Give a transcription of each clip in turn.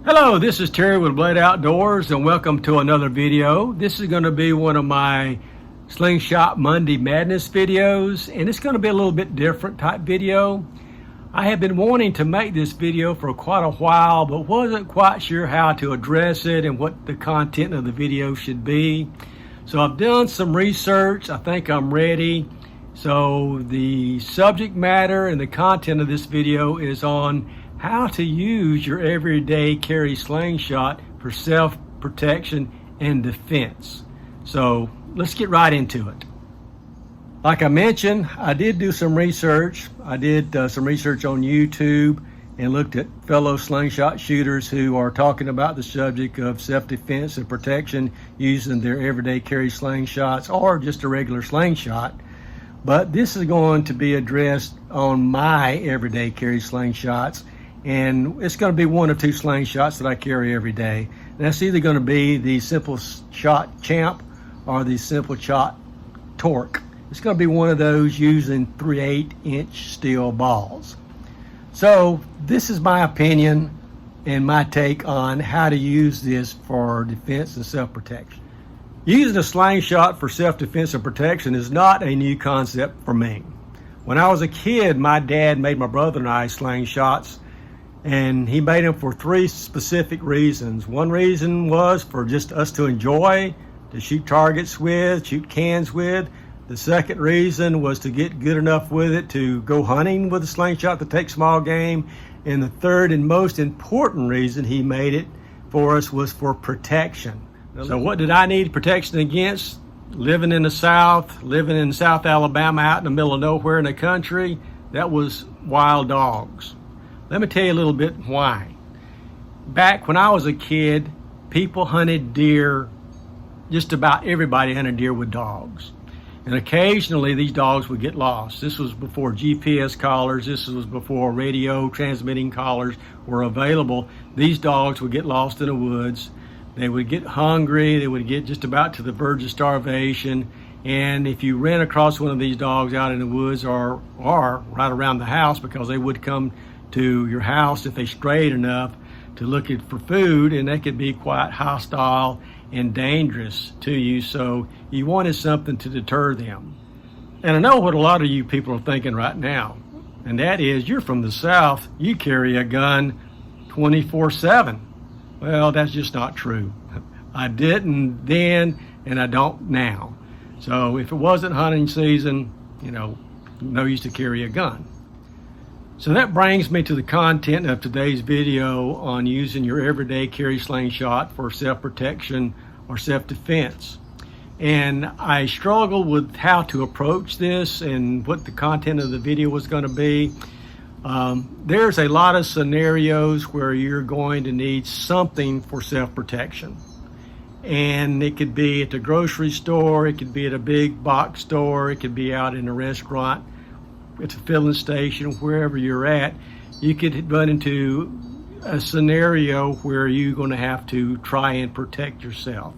Hello, this is Terry with Blade Outdoors and welcome to another video. This is going to be one of my Slingshot Monday Madness videos, and it's going to be a little bit different type video. I have been wanting to make this video for quite a while, but wasn't quite sure how to address it and what the content of the video should be. So I've done some research. I think I'm ready. So the subject matter and the content of this video is on how to use your everyday carry slingshot for self-protection and defense. So let's get right into it. Like I mentioned, I did do some research. I did some research on YouTube and looked at fellow slingshot shooters who are talking about the subject of self-defense and protection using their everyday carry slingshots or just a regular slingshot. But this is going to be addressed on my everyday carry slingshots, and it's going to be one of two slingshots that I carry every day. And that's either going to be the Simple Shot Champ or the Simple Shot Torque. It's going to be one of those using 3/8-inch steel balls. So this is my opinion and my take on how to use this for defense and self-protection. Using a slingshot for self-defense and protection is not a new concept for me. When I was a kid, my dad made my brother and I slingshots, and he made them for three specific reasons. One reason was for just us to enjoy, to shoot targets with, shoot cans with. The second reason was to get good enough with it to go hunting with a slingshot to take small game. And the third and most important reason he made it for us was for protection. So what did I need protection against? Living in the South, living in South Alabama, out in the middle of nowhere in the country, that was wild dogs. Let me tell you a little bit why. Back when I was a kid, people hunted deer, just about everybody hunted deer with dogs. And occasionally these dogs would get lost. This was before GPS collars, this was before radio transmitting collars were available. These dogs would get lost in the woods. They would get hungry, they would get just about to the verge of starvation. And if you ran across one of these dogs out in the woods or right around the house, because they would come to your house if they strayed enough to look for food, and they could be quite hostile and dangerous to you. So you wanted something to deter them. And I know what a lot of you people are thinking right now, and that is, you're from the South, you carry a gun 24/7. Well, that's just not true. I didn't then, and I don't now. So if it wasn't hunting season, no use to carry a gun. So that brings me to the content of today's video on using your everyday carry slingshot for self-protection or self-defense. And I struggled with how to approach this and what the content of the video was going to be. There's a lot of scenarios where you're going to need something for self-protection. And it could be at the grocery store, it could be at a big box store, it could be out in a restaurant, at a filling station, wherever you're at. You could run into a scenario where you're going to have to try and protect yourself.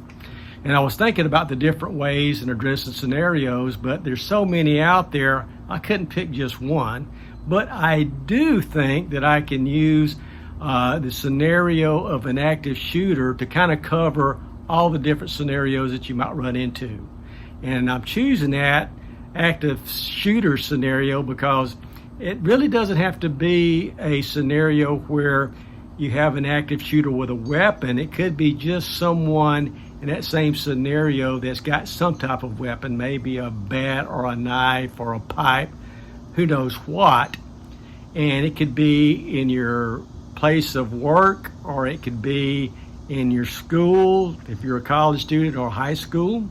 And I was thinking about the different ways and addressing scenarios, but there's so many out there, I couldn't pick just one. But I do think that I can use the scenario of an active shooter to kind of cover all the different scenarios that you might run into. And I'm choosing that active shooter scenario because it really doesn't have to be a scenario where you have an active shooter with a weapon. It could be just someone in that same scenario that's got some type of weapon, maybe a bat or a knife or a pipe, who knows what. And it could be in your place of work, or it could be in your school if you're a college student, or high school,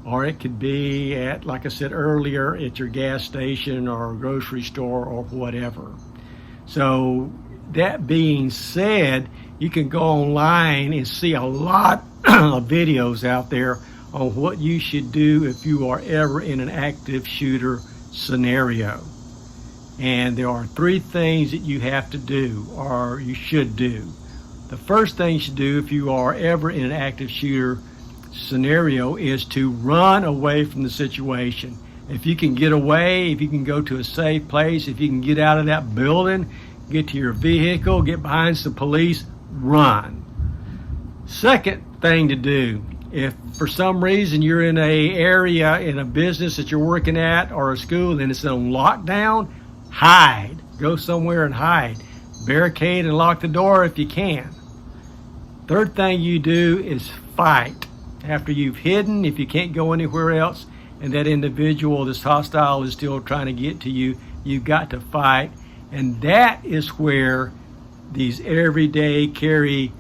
or it could be at, like I said earlier, at your gas station or grocery store or whatever. So that being said, you can go online and see a lot of videos out there on what you should do if you are ever in an active shooter scenario. And there are three things that you have to do, or you should do. The first thing you should do if you are ever in an active shooter scenario is to run away from the situation. If you can get away, if you can go to a safe place, if you can get out of that building, get to your vehicle, get behind some police, run. Second thing to do, if for some reason you're in a area in a business that you're working at or a school and it's on lockdown, hide. Go somewhere and hide. Barricade and lock the door if you can. Third thing you do is fight. After you've hidden, if you can't go anywhere else and that individual that's hostile is still trying to get to you, you've got to fight. And that is where these everyday carry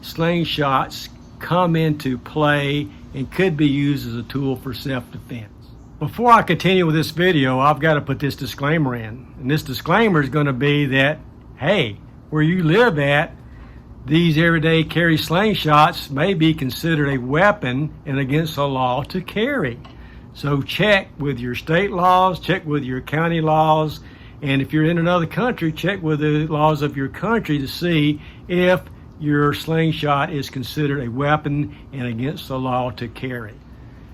slingshots come into play and could be used as a tool for self-defense. Before I continue with this video, I've got to put this disclaimer in. And this disclaimer is going to be that, hey, where you live at, these everyday carry slingshots may be considered a weapon and against the law to carry. So check with your state laws, check with your county laws, and if you're in another country, check with the laws of your country to see if your slingshot is considered a weapon and against the law to carry.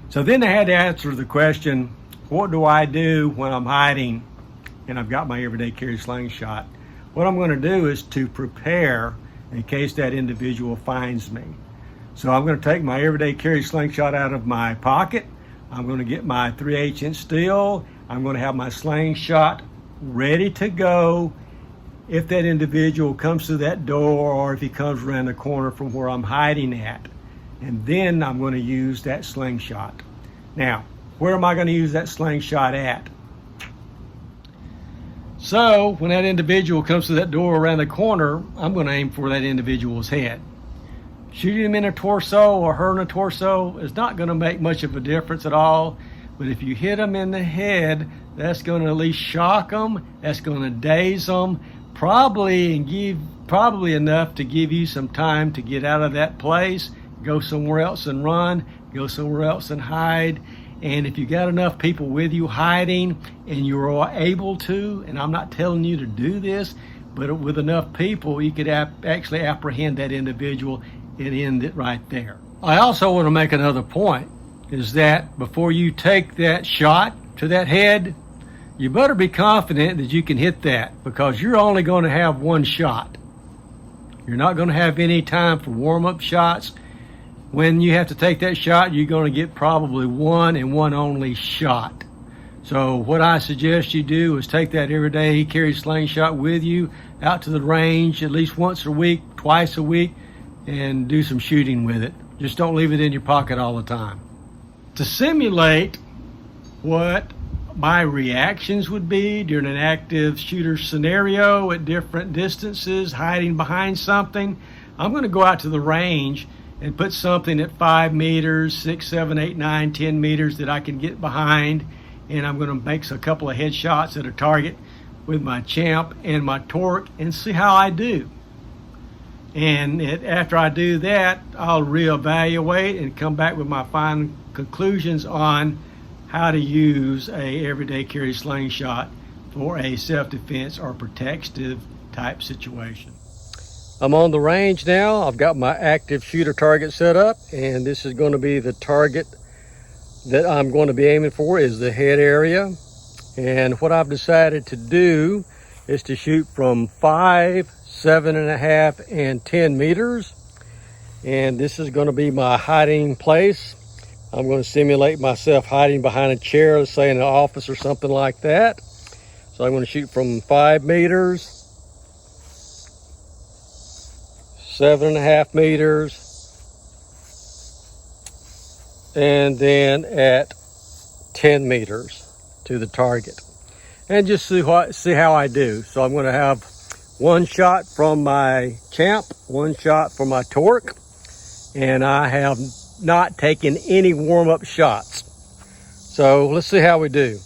So then I had to answer the question, what do I do when I'm hiding and I've got my everyday carry slingshot? What I'm going to do is to prepare in case that individual finds me. So I'm going to take my everyday carry slingshot out of my pocket. I'm going to get my 3/8 inch steel. I'm going to have my slingshot ready to go if that individual comes through that door or if he comes around the corner from where I'm hiding at. And then I'm going to use that slingshot. Now, where am I going to use that slingshot at? So when that individual comes through that door around the corner, I'm going to aim for that individual's head. Shooting him in a torso or her in a torso is not going to make much of a difference at all. But if you hit them in the head, that's going to at least shock them. That's going to daze them, probably enough to give you some time to get out of that place, go somewhere else and run, go somewhere else and hide. And if you got enough people with you hiding and you're able to, and I'm not telling you to do this, but with enough people, you could actually apprehend that individual and end it right there. I also want to make another point, is that before you take that shot to that head, you better be confident that you can hit that, because you're only going to have one shot. You're not going to have any time for warm-up shots. When you have to take that shot, you're going to get probably one and one only shot. So what I suggest you do is take that everyday carry slingshot with you out to the range at least once a week, twice a week, and do some shooting with it. Just don't leave it in your pocket all the time. To simulate what my reactions would be during an active shooter scenario at different distances, hiding behind something, I'm going to go out to the range and put something at 5 meters, 6, 7, 8, 9, 10 meters that I can get behind, and I'm going to make a couple of headshots at a target with my champ and my torque and see how I do. And after I do that, I'll reevaluate and come back with my final conclusions on how to use a everyday carry slingshot for a self-defense or protective type situation. I'm on the range now. I've got my active shooter target set up, and this is going to be the target that I'm going to be aiming for, is the head area. And what I've decided to do is to shoot from 5, 7.5, and 10 meters. And this is going to be my hiding place. I'm going to simulate myself hiding behind a chair, let's say in an office or something like that. So I'm going to shoot from 5 meters, 7.5 meters, and then at 10 meters to the target. And just see how I do. So I'm going to have one shot from my champ, one shot from my torque, and I have not taken any warm-up shots. So let's see how we do.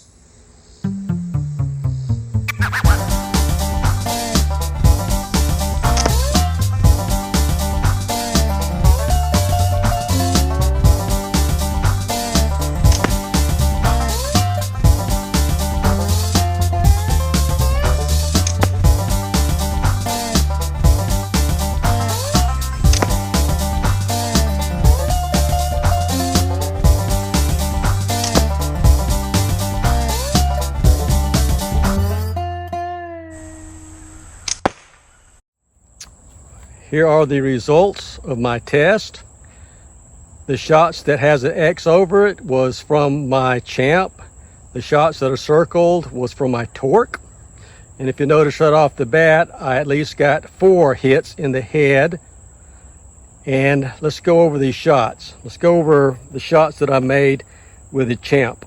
Here are the results of my test. The shots that has an X over it was from my Champ. The shots that are circled was from my Torque. And if you notice right off the bat, I at least got 4 hits in the head. And let's go over these shots. Let's go over the shots that I made with the Champ.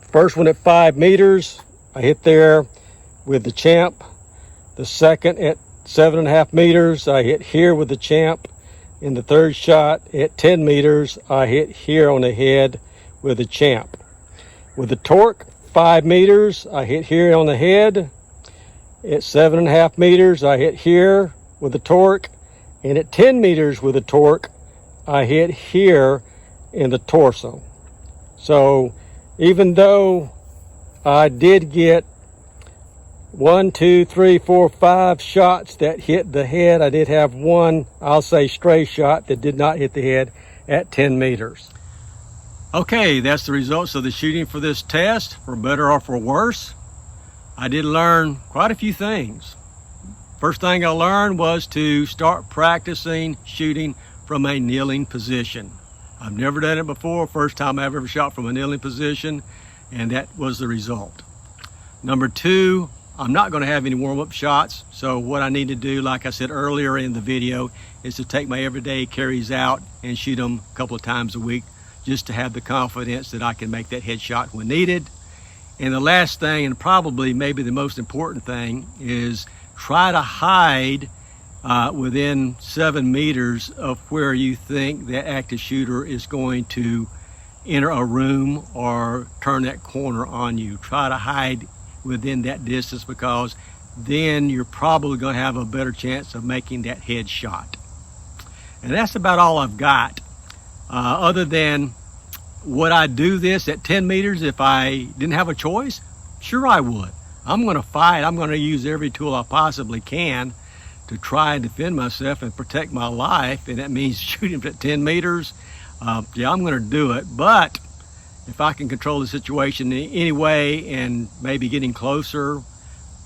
First one at 5 meters, I hit there with the Champ. The second at 7.5 meters, I hit here with the Champ. In the third shot at 10 meters, I hit here on the head with the Champ. With the Torque, 5 meters, I hit here on the head. At 7.5 meters, I hit here with the Torque. And at 10 meters with the Torque, I hit here in the torso. So even though I did get 1, 2, 3, 4, 5 shots that hit the head, I did have one, I'll say, stray shot that did not hit the head at 10 meters. Okay, that's the results of the shooting for this test, for better or for worse. I did learn quite a few things. First thing I learned was to start practicing shooting from a kneeling position. I've never done it before, first time I've ever shot from a kneeling position, and that was the result. Number 2, I'm not going to have any warm-up shots, so what I need to do, like I said earlier in the video, is to take my everyday carries out and shoot them a couple of times a week, just to have the confidence that I can make that headshot when needed. And the last thing, and probably maybe the most important thing, is try to hide within 7 meters of where you think that active shooter is going to enter a room or turn that corner on you. Try to hide within that distance, because then you're probably going to have a better chance of making that headshot. And that's about all I've got. Other than, would I do this at 10 meters if I didn't have a choice? Sure I would. I'm going to fight. I'm going to use every tool I possibly can to try and defend myself and protect my life. And that means shooting at 10 meters. Yeah, I'm going to do it. But if I can control the situation anyway and maybe getting closer,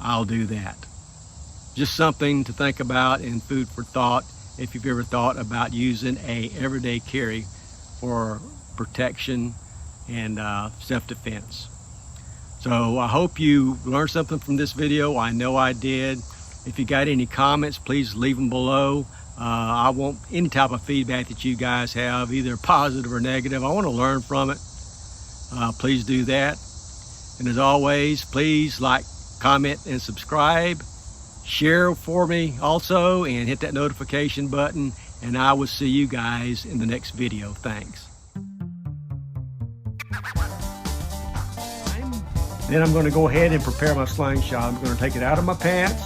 I'll do that. Just something to think about and food for thought if you've ever thought about using a everyday carry for protection and self-defense. So I hope you learned something from this video. I know I did. If you got any comments, please leave them below. I want any type of feedback that you guys have, either positive or negative. I want to learn from it. Please do that. And as always, please like, comment, and subscribe. Share for me also, and hit that notification button. And I will see you guys in the next video. Thanks. Then I'm going to go ahead and prepare my slingshot. I'm going to take it out of my pants.